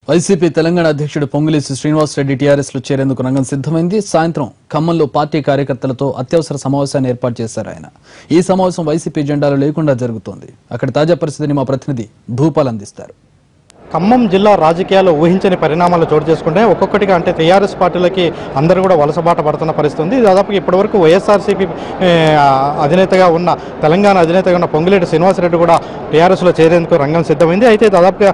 YCP Telangana అధ్యక్షుడు Ponguleti Srinivasa Reddy TRS లో చేరేందుకు రంగం సిద్ధమైంది. సాయంత్రం ఖమ్మంలో పార్టీ కార్యకర్తలతో అత్యవసర సమావేశాన్ని ఏర్పాటు చేశారు ఆయన. ఈ సమావేశం వైసీపీ జెండాలు లేకుండా జరుగుతోంది. అక్కడ తాజా పరిస్థితిని మా ప్రతినిధి భూపాల్ అందిస్తారు. ఖమ్మం జిల్లా రాజకీయాల్లో ఊహించని పరిణామాలు చోటు చేసుకుంటే ఒక్కొక్కటిగా అంటే టీఆర్ఎస్ పార్టీలకి అందరూ కూడా వలసబాట పడుతున్న పరిస్థితి ఉంది. దాదాపు ఇప్పటివరకు వైఎస్ఆర్సీపీ అధినేతగా ఉన్న తెలంగాణ అధినేతగా ఉన్న పొంగులేటి శ్రీనివాసరెడ్డి కూడా టీఆర్ఎస్లో చేరేందుకు రంగం సిద్ధమైంది. అయితే దాదాపుగా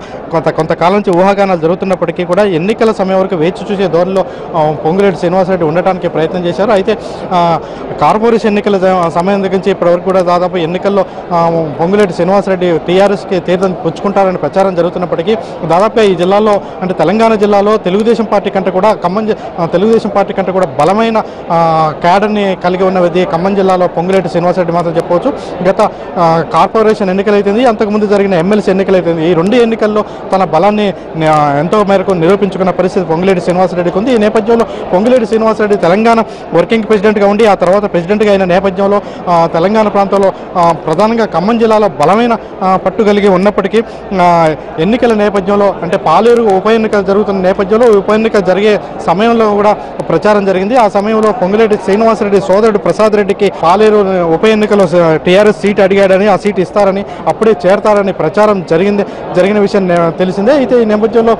కొంతకాలం నుంచి ఊహాగానాలు జరుగుతున్నప్పటికీ కూడా ఎన్నికల సమయం వరకు వేచి చూసే ధోరణిలో పొంగులేటి శ్రీనివాసరెడ్డి ఉండటానికి ప్రయత్నం చేశారు. అయితే కార్పొరేషన్ ఎన్నికల సమయం దగ్గర నుంచి ఇప్పటివరకు కూడా దాదాపు ఎన్నికల్లో పొంగులేటి శ్రీనివాసరెడ్డి టీఆర్ఎస్కి తీర్థం పుచ్చుకుంటారని ప్రచారం జరుగుతున్నప్పటికీ దాదాపుగా ఈ జిల్లాలో అంటే తెలంగాణ జిల్లాలో తెలుగుదేశం పార్టీ కంటే కూడా తెలుగుదేశం పార్టీ కంటే కూడా బలమైన క్యాడర్ని కలిగి ఉన్నది ఖమ్మం జిల్లాలో పొంగులేటి శ్రీనివాసరెడ్డి మాత్రం చెప్పవచ్చు. గత కార్పొరేషన్ ఎన్నికలైతుంది, అంతకుముందు జరిగిన ఎమ్మెల్సీ ఎన్నికలైతుంది. ఈ రెండు ఎన్నికల్లో తన బలాన్ని ఎంతో మేరకు నిరూపించుకున్న పరిస్థితి పొంగులేటి శ్రీనివాసరెడ్డికి ఉంది. ఈ నేపథ్యంలో పొంగులేటి శ్రీనివాసరెడ్డి తెలంగాణ వర్కింగ్ ప్రెసిడెంట్గా ఉండి ఆ తర్వాత ప్రెసిడెంట్గా అయిన నేపథ్యంలో తెలంగాణ ప్రాంతంలో ప్రధానంగా ఖమ్మం జిల్లాలో బలమైన పట్టు కలిగి ఉన్నప్పటికీ ఎన్నికల నేపథ్యంలో అంటే పాలేరు ఉప ఎన్నికలు జరుగుతున్న నేపథ్యంలో ఉప ఎన్నిక జరిగే సమయంలో కూడా ప్రచారం జరిగింది. ఆ సమయంలో పొంగులేటి శ్రీనివాసరెడ్డి సోదరుడు ప్రసాద్ రెడ్డికి పాలేరు ఉప ఎన్నికలో టీఆర్ఎస్ సీట్ అడిగాడని, ఆ సీట్ ఇస్తారని, అప్పుడే చేరతారని ప్రచారం జరిగిన విషయం తెలిసిందే. అయితే ఈ నేపథ్యంలో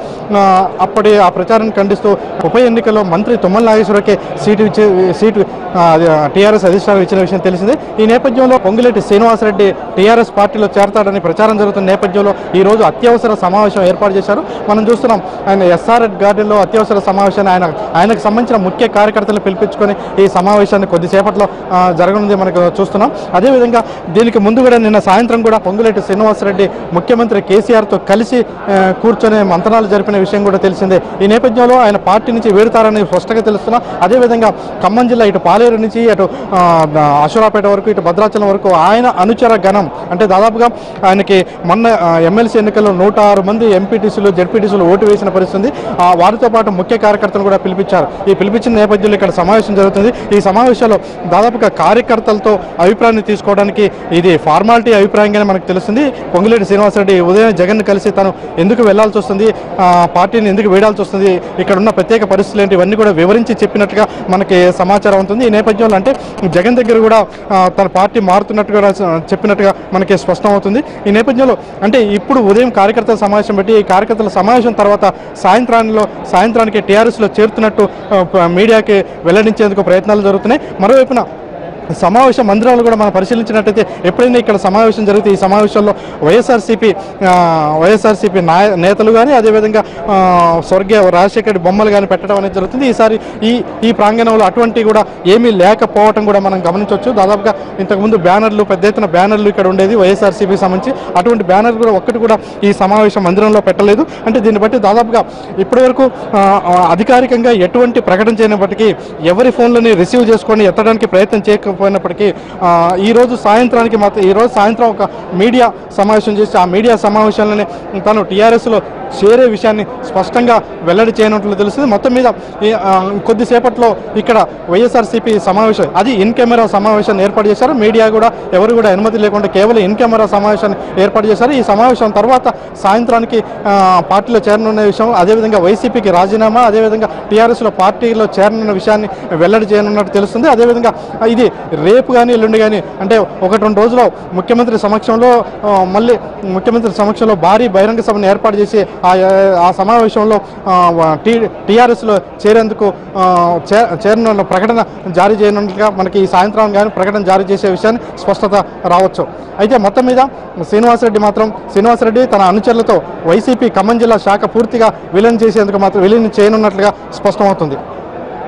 అప్పటి ఆ ప్రచారాన్ని ఖండిస్తూ ఉప ఎన్నికల్లో మంత్రి తుమ్మల నాగేశ్వరరావుకి సీటు టీఆర్ఎస్ అధిష్టానం ఇచ్చిన విషయం తెలిసిందే. ఈ నేపథ్యంలో పొంగులేటి శ్రీనివాసరెడ్డి టీఆర్ఎస్ పార్టీలో చేరతాడని ప్రచారం జరుగుతున్న నేపథ్యంలో ఈ రోజు అత్యవసర సమావేశం ఏర్పాటు చేశారు. మనం చూస్తున్నాం ఆయన ఎస్ఆర్ఎట్ గార్డెన్లో అత్యవసర సమావేశాన్ని ఆయనకు సంబంధించిన ముఖ్య కార్యకర్తలు పిలిపించుకొని ఈ సమావేశాన్ని కొద్దిసేపట్లో జరగనుంది మనకు చూస్తున్నాం. అదేవిధంగా దీనికి ముందు కూడా నిన్న సాయంత్రం కూడా పొంగులేటి శ్రీనివాసరెడ్డి ముఖ్యమంత్రి కేసీఆర్తో కలిసి కూర్చొని మంతనాలు జరిపిన విషయం కూడా తెలిసిందే. ఈ నేపథ్యంలో ఆయన పార్టీ నుంచి వేడుతారని స్పష్టంగా తెలుస్తున్నా. అదేవిధంగా ఖమ్మం జిల్లా ఇటు పాలేరు నుంచి అటు అశురాపేట వరకు ఇటు భద్రాచలం వరకు ఆయన అనుచర గణం అంటే దాదాపుగా ఆయనకి మొన్న ఎమ్మెల్సీ ఎన్నికల్లో 106 మంది ఎంపీటీసీలు జెడ్పీటీసీలు ఓటు వేసిన పరిస్థితి. వారితో పాటు ముఖ్య కార్యకర్తలు కూడా పిలిపించారు. ఈ పిలిపించిన నేపథ్యంలో ఇక్కడ సమావేశం జరుగుతుంది. ఈ సమావేశంలో దాదాపుగా కార్యకర్తలతో అభిప్రాయాన్ని తీసుకోవడానికి ఇది ఫార్మాలిటీ అభిప్రాయంగానే మనకు తెలుస్తుంది. పొంగులేటి శ్రీనివాసరెడ్డి ఉదయం జగన్ కలిసి తను ఎందుకు వెళ్లాల్సి వస్తుంది, పార్టీని ఎందుకు వేడాల్సి వస్తుంది, ఇక్కడ ఉన్న ప్రత్యేక పరిస్థితులు ఏంటి, ఇవన్నీ కూడా వివరించి చెప్పినట్టుగా మనకి సమాచారం ఉంటుంది. ఈ నేపథ్యంలో అంటే జగన్ దగ్గర కూడా తన పార్టీ మారుతున్నట్టుగా చెప్పినట్టుగా మనకి స్పష్టమవుతుంది. ఈ నేపథ్యంలో అంటే ఇప్పుడు ఉదయం కార్యకర్తల సమావేశం పెట్టి ఈ కార్యకర్తల సమావేశం తర్వాత సాయంత్రానికి టీఆర్ఎస్లో చేరుతున్నట్టు మీడియాకి వెల్లడించేందుకు ప్రయత్నాలు జరుగుతున్నాయి. మరోవైపున సమావేశ మందిరాలు కూడా మనం పరిశీలించినట్టయితే ఎప్పుడైనా ఇక్కడ సమావేశం జరిగితే ఈ సమావేశంలో వైఎస్ఆర్సీపీ నేతలు కానీ అదేవిధంగా స్వర్గీయ రాజశేఖర్ బొమ్మలు కానీ పెట్టడం అనేది జరుగుతుంది. ఈసారి ఈ ప్రాంగణంలో అటువంటి కూడా ఏమీ లేకపోవటం కూడా మనం గమనించవచ్చు. దాదాపుగా ఇంతకుముందు బ్యానర్లు పెద్ద ఎత్తున బ్యానర్లు ఇక్కడ ఉండేది వైఎస్ఆర్సీపీకి సంబంధించి, అటువంటి బ్యానర్ కూడా ఒక్కటి కూడా ఈ సమావేశ మందిరంలో పెట్టలేదు. అంటే దీన్ని బట్టి దాదాపుగా ఇప్పటివరకు అధికారికంగా ఎటువంటి ప్రకటన చేయనప్పటికీ ఎవరి ఫోన్లని రిసీవ్ చేసుకొని ఎత్తడానికి ప్రయత్నం పోయినప్పటికీ ఈరోజు సాయంత్రం ఒక మీడియా సమావేశం చేసి ఆ మీడియా సమావేశాలని తను టీఆర్ఎస్లో చేరే విషయాన్ని స్పష్టంగా వెల్లడి చేయనట్లు తెలుస్తుంది. మొత్తం మీద కొద్దిసేపట్లో ఇక్కడ వైఎస్ఆర్సీపీ సమావేశం అది ఇన్ కెమెరా సమావేశాన్ని ఏర్పాటు చేశారు. మీడియా కూడా ఎవరు కూడా అనుమతి లేకుండా కేవలం ఇన్ కెమెరా సమావేశాన్ని ఏర్పాటు చేశారు. ఈ సమావేశం తర్వాత సాయంత్రానికి పార్టీలో చేరనున్న విషయం, అదేవిధంగా వైసీపీకి రాజీనామా, అదేవిధంగా టీఆర్ఎస్లో పార్టీలో చేరనున్న విషయాన్ని వెల్లడి చేయనున్నట్టు తెలుస్తుంది. అదేవిధంగా ఇది రేపు కానీ ఎల్లుండి కానీ అంటే 1-2 రోజుల్లో ముఖ్యమంత్రి సమక్షంలో భారీ బహిరంగ సభను ఏర్పాటు చేసి ఆ సమావేశంలో టీఆర్ఎస్లో చేరనున్న ప్రకటన జారీ చేయనున్నట్లుగా మనకి ఈ సాయంత్రం కానీ ప్రకటన జారీ చేసే విషయాన్ని స్పష్టత రావచ్చు. అయితే మొత్తం మీద శ్రీనివాసరెడ్డి తన అనుచరులతో వైసీపీ ఖమ్మం జిల్లా శాఖ పూర్తిగా విలీనం చేయనున్నట్లుగా స్పష్టమవుతుంది.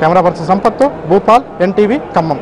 కెమెరా పర్సన్ సంపత్తో భూపాల్, ఎన్టీవీ, ఖమ్మం.